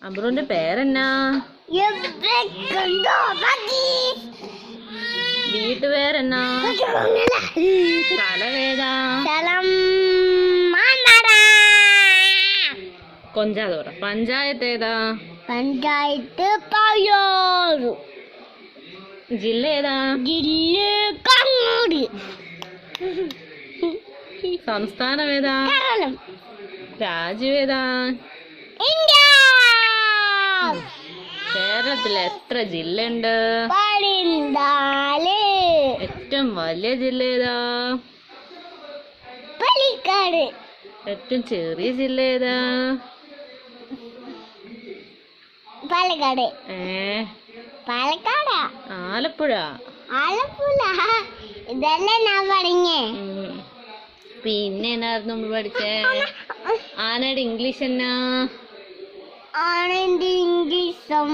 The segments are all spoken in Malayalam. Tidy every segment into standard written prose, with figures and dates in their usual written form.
അബ്രുവിന്റെ പേരെന്നാ? വീട്ടുപേരെന്നാ? സ്ഥലവേതാ? കൊഞ്ചാതോറ. പഞ്ചായത്ത് ഏതാ? പഞ്ചായത്ത് പായോറ്. ജില്ല ഏതാ? ജില്ല കണ്ണൂര്. സംസ്ഥാനം ഏതാ? കേരളം. രാജ്യം ഏതാ? ഇന്ത്യ. കേരളത്തിൽ എത്ര ജില്ലയുണ്ട്? 14. ഏറ്റവും വലിയ ജില്ല ഏതാ? പാലക്കാട്. ഏറ്റവും ചെറിയ ജില്ല ഏതാ? പാലക്കാട്. പാലക്കാടാ? ആലപ്പുഴ. ആലപ്പുഴ. ഇതല്ലേ ഞാൻ പറഞ്ഞേ. പിന്നെ എന്നായിരുന്നു നമ്മൾ പഠിച്ചേ? ആനയുടെ ഇംഗ്ലീഷ് എന്നാ? ആനയുടെ ഇംഗ്ലീഷും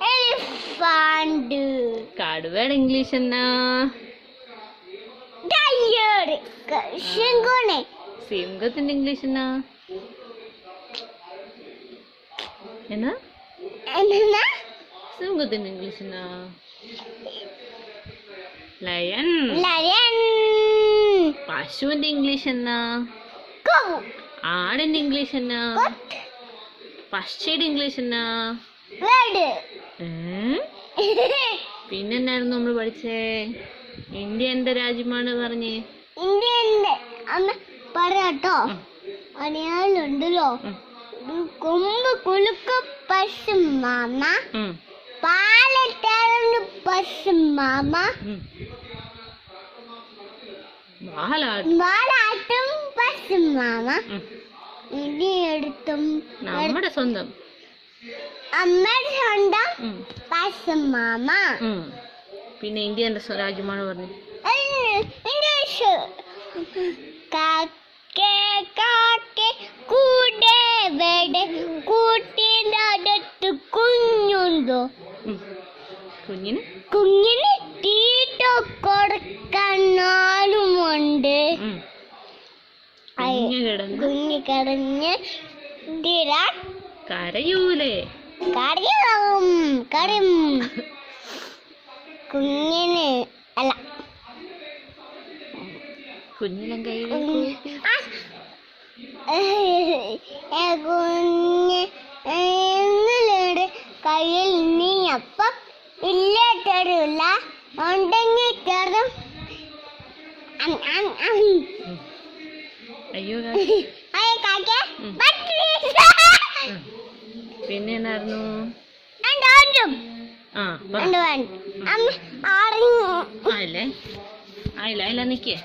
എലിഫന്റ്. കടുവയുടെ ഇംഗ്ലീഷ് എന്നാ? ടൈഗർ. സിംഹം. സിംഹത്തിന്റെ ഇംഗ്ലീഷ് എന്നാ? എന്നാ? സിംഹത്തിന്റെ ഇംഗ്ലീഷ് എന്നാ? ലയൺ. ലയൺ. പശുവിന്റെ ഇംഗ്ലീഷ് എന്നാ? ആടിന്റെ ഇംഗ്ലീഷ് എന്നാ? പക്ഷിയുടെ ഇംഗ്ലീഷ് എന്നാ? പിന്നെന്നായിരുന്നു നമ്മൾ പഠിച്ചേ? ഇന്ത്യ എന്ത് രാജ്യമാണ് പറഞ്ഞേ? ഇന്ത്യ അമ്മ പറയാട്ടോ. അനിയാലുണ്ടല്ലോ കൊമ്പ് കുലുക്ക് പശു മാമ, പാലറ്റാറുണ്ട് പശു മാമ, വാലാട്ടും പശു മാമ, ഇടിയെടുത്തും നമ്മുടെ സ്വന്തം അമ്മയുടെ സ്വന്തം പശു മാമ. പിന്നെ ഇന്ത്യ എന്റെ രാജ്യമാണ് പറഞ്ഞു. ഇംഗ്ലീഷ്. കൂട്ടിന്റെ അടുത്ത് കുഞ്ഞുണ്ടോ? കുഞ്ഞിന് തീറ്റ കൊടുക്കാനുമുണ്ട്. കുഞ്ഞ് കിടഞ്ഞ് കരയൂലേ? കരയും. കുഞ്ഞിന് അല്ല, കുഞ്ഞിലും കയ്യിൽ കുഞ്ഞിലൂടെ കയ്യിൽ നീ അപ്പം ഇല്ല തരൂല, ഉണ്ടെങ്കിൽ തരും. അയ്യോ. പിന്നെ എന്നായിരുന്നു? ആയില്ലേ? നിക്കേ